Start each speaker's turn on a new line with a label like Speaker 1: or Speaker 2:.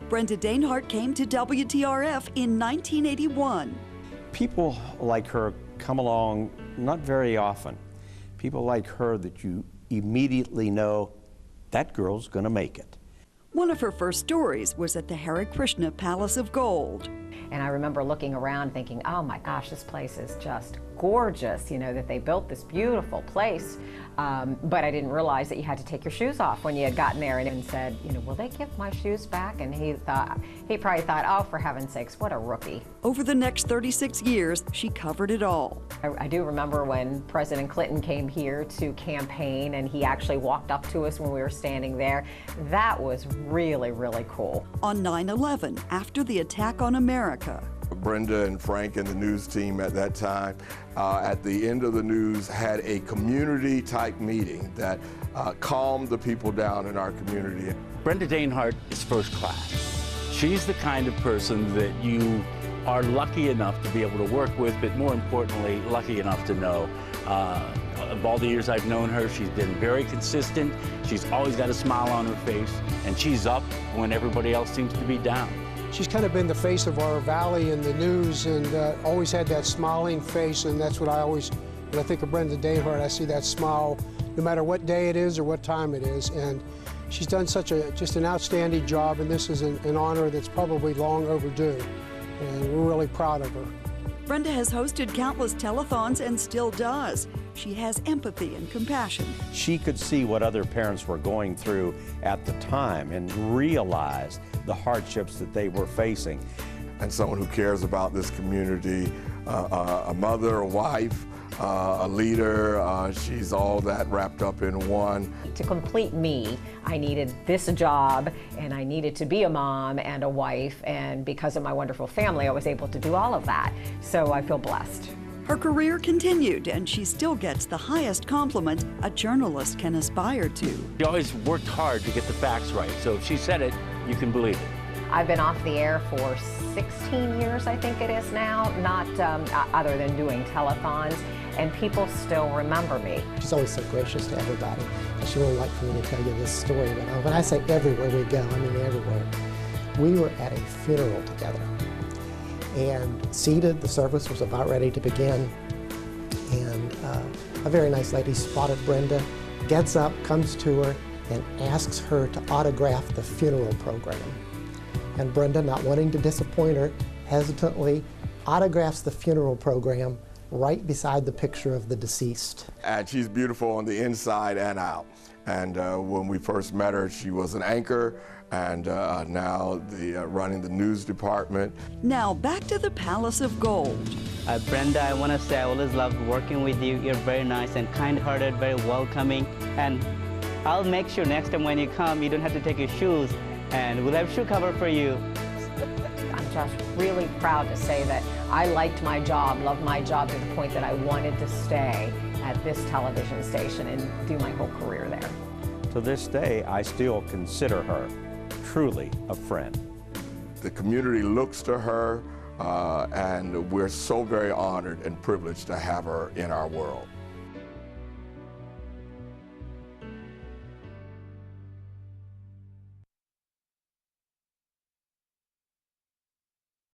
Speaker 1: Brenda Danehart came to WTRF in 1981.
Speaker 2: People like her come along not very often. People like her that you immediately know that girl's gonna make it.
Speaker 1: One of her first stories was at the Hare Krishna Palace of Gold.
Speaker 3: And I remember looking around thinking, oh my gosh, this place is just gorgeous, you know, that they built this beautiful place. But I didn't realize that you had to take your shoes off when you had gotten there, and said, you know, will they give my shoes back? And he probably thought, oh, for heaven's sakes, what a rookie.
Speaker 1: Over the next 36 years, she covered it all.
Speaker 3: I do remember when President Clinton came here to campaign, and he actually walked up to us when we were standing there. That was really, really cool.
Speaker 1: On 9/11, after the attack on America,
Speaker 4: Brenda and Frank and the news team at that time, at the end of the news, had a community-type meeting that calmed the people down in our community.
Speaker 5: Brenda Danehart is first class. She's the kind of person that you are lucky enough to be able to work with, but more importantly, lucky enough to know. Of all the years I've known her, she's been very consistent. She's always got a smile on her face, and she's up when everybody else seems to be down.
Speaker 6: She's kind of been the face of our valley in the news, and always had that smiling face, and that's what when I think of Brenda Danehart, I see that smile no matter what day it is or what time it is. And she's done just an outstanding job, and this is an honor that's probably long overdue, and we're really proud of her.
Speaker 1: Brenda has hosted countless telethons and still does. She has empathy and compassion.
Speaker 2: She could see what other parents were going through at the time and realize the hardships that they were facing.
Speaker 4: And someone who cares about this community, a mother, a wife, a leader, she's all that wrapped up in one.
Speaker 3: To complete me, I needed this job, and I needed to be a mom and a wife, and because of my wonderful family, I was able to do all of that. So I feel blessed.
Speaker 1: Her career continued, and she still gets the highest compliment a journalist can aspire to.
Speaker 5: She always worked hard to get the facts right, so if she said it, you can believe it.
Speaker 3: I've been off the air for 16 years, I think it is now, not other than doing telethons, and people still remember me.
Speaker 7: She's always so gracious to everybody. She really liked for me to tell you this story, but when I say everywhere we go, I mean everywhere. We were at a funeral together, and seated, the service was about ready to begin, and a very nice lady spotted Brenda, gets up, comes to her, and asks her to autograph the funeral program. And Brenda, not wanting to disappoint her, hesitantly autographs the funeral program right beside the picture of the deceased.
Speaker 4: And she's beautiful on the inside and out. And when we first met her, she was an anchor, and now running the news department.
Speaker 1: Now back to the Palace of Gold.
Speaker 8: Brenda, I want to say I always loved working with you. You're very nice and kind-hearted, very welcoming. And I'll make sure next time when you come, you don't have to take your shoes, and we'll have shoe cover for you.
Speaker 3: I'm just really proud to say that I liked my job, loved my job to the point that I wanted to stay at this television station and do my whole career there.
Speaker 2: To this day, I still consider her truly a friend.
Speaker 4: The community looks to her, and we're so very honored and privileged to have her in our world.